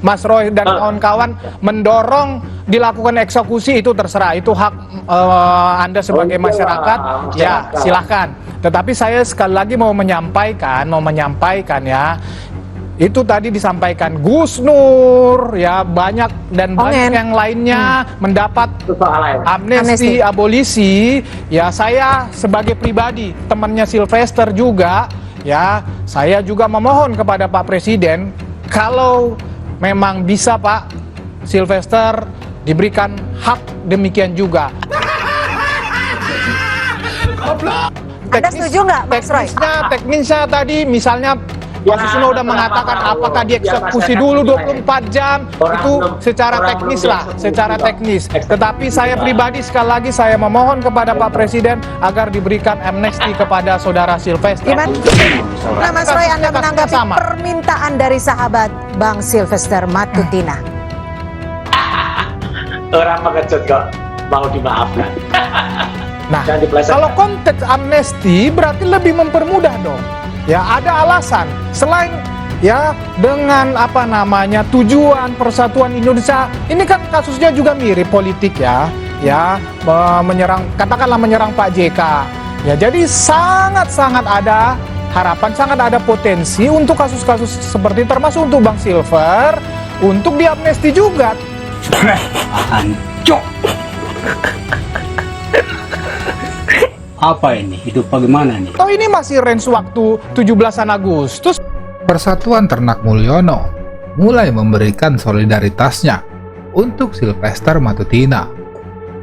Mas Roy dan kawan-kawan mendorong dilakukan eksekusi, itu terserah, itu hak Anda sebagai masyarakat, ya silahkan. Tetapi saya sekali lagi mau menyampaikan ya, itu tadi disampaikan Gus Nur, ya banyak dan banyak yang lainnya mendapat amnesti, abolisi. Ya saya sebagai pribadi, temannya Sylvester juga, ya saya juga memohon kepada Pak Presiden, kalau memang bisa Pak Sylvester diberikan hak demikian juga. Anda setuju nggak, Mas Roy? Teknisnya tadi misalnya Pak Susno udah mengatakan apakah dieksekusi dulu 24 jam, itu secara teknis lah, secara teknis. Tetapi saya pribadi sekali lagi saya memohon kepada Pak Presiden agar diberikan amnesti kepada saudara Sylvester. Gimana Mas Roy, Anda menanggapi permintaan dari sahabat Bang Sylvester Matutina? Orang pengecut kok mau dimaafkan. Nah, kalau konteks amnesti berarti lebih mempermudah dong. Ya, ada alasan selain ya dengan apa namanya tujuan persatuan Indonesia. Ini kan kasusnya juga mirip politik ya, menyerang, katakanlah menyerang Pak JK. Ya, jadi sangat-sangat ada harapan, sangat ada potensi untuk kasus-kasus seperti, termasuk untuk Bang Silver untuk diamnesti juga. Hancur. Apa ini? Hidup bagaimana nih? Oh, ini masih range waktu 17 Agustus. Persatuan Ternak Mulyono mulai memberikan solidaritasnya untuk Sylvester Matutina.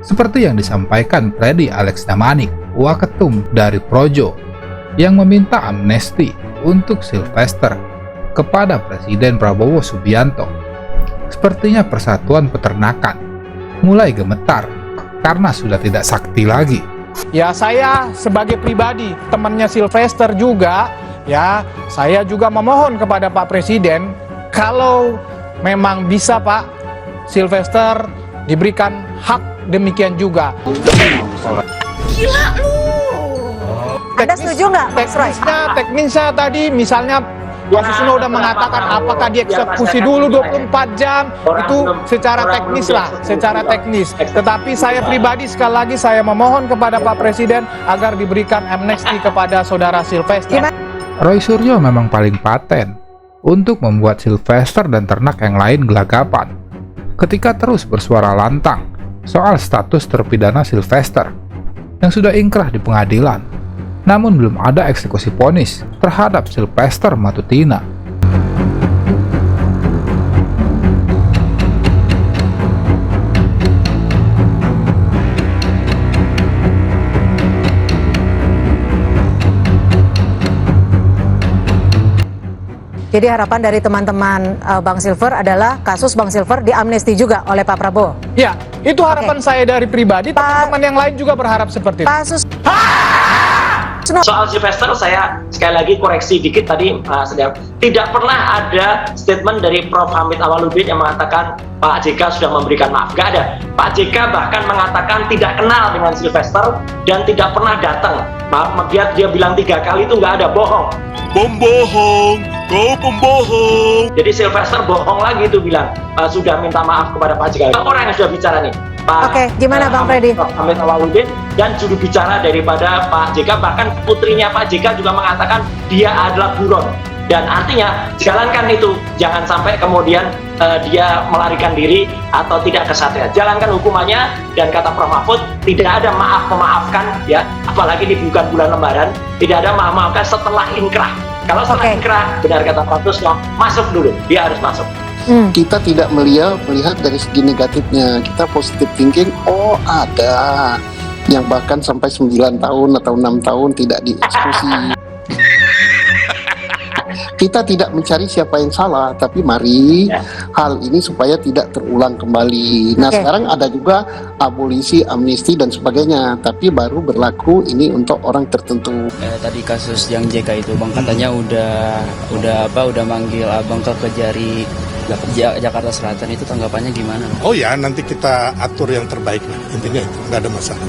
Seperti yang disampaikan Freddy Alex Damanik, Waketum dari Projo, yang meminta amnesti untuk Sylvester kepada Presiden Prabowo Subianto. Sepertinya Persatuan Peternakan mulai gemetar karena sudah tidak sakti lagi. Ya saya sebagai pribadi, temannya Sylvester juga, ya saya juga memohon kepada Pak Presiden, kalau memang bisa Pak Sylvester diberikan hak demikian juga. Gila lu! Anda setuju nggak, Mas Roy? Teknisnya tadi misalnya Pak Susno udah mengatakan apakah dieksekusi dulu 24 jam, itu secara teknis lah, secara teknis. Tetapi saya pribadi sekali lagi saya memohon kepada Pak Presiden agar diberikan amnesti kepada saudara Sylvester. Roy Suryo memang paling paten untuk membuat Sylvester dan ternak yang lain gelagapan ketika terus bersuara lantang soal status terpidana Sylvester yang sudah ingkrah di pengadilan. Namun belum ada eksekusi vonis terhadap Sylvester Matutina. Jadi harapan dari teman-teman Bang Silver adalah kasus Bang Silver diamnesti juga oleh Pak Prabowo. Ya, itu harapan saya dari pribadi. Teman-teman yang lain juga berharap seperti itu. Soal Sylvester, saya sekali lagi koreksi dikit tadi, tidak pernah ada statement dari Prof. Hamid Awaludin yang mengatakan Pak JK sudah memberikan maaf. Gak ada. Pak JK bahkan mengatakan tidak kenal dengan Sylvester dan tidak pernah datang. Dia bilang 3 kali itu nggak ada, bohong. Pembohong, kau pembohong. Jadi Sylvester bohong lagi itu bilang sudah minta maaf kepada Pak JK. Orang yang sudah bicara nih, Oke, gimana Bang Freddy? Hamid Awaludin dan juru bicara daripada Pak JK, bahkan putrinya Pak JK juga mengatakan dia adalah buron. Dan artinya jalankan itu, jangan sampai kemudian dia melarikan diri atau tidak kesatria. Jalankan hukumannya, dan kata Prof. Mahfud tidak ada maaf memaafkan ya, apalagi di bulan Lebaran, tidak ada maaf memaafkan setelah inkrah. Kalau setelah inkrah, benar kata Prof. Susno, masuk dulu, dia harus masuk. Kita tidak melihat dari segi negatifnya, kita positive thinking. Oh, ada yang bahkan sampai 9 tahun atau 6 tahun tidak dieksekusi. Kita tidak mencari siapa yang salah, tapi mari hal ini supaya tidak terulang kembali. Nah, sekarang ada juga abolisi, amnesti dan sebagainya, tapi baru berlaku ini untuk orang tertentu. Tadi kasus yang JK itu, Bang, katanya udah manggil Abang ke Kejari Jakarta Selatan, itu tanggapannya gimana? Oh ya, nanti kita atur yang terbaik lah. Intinya itu, nggak ada masalah.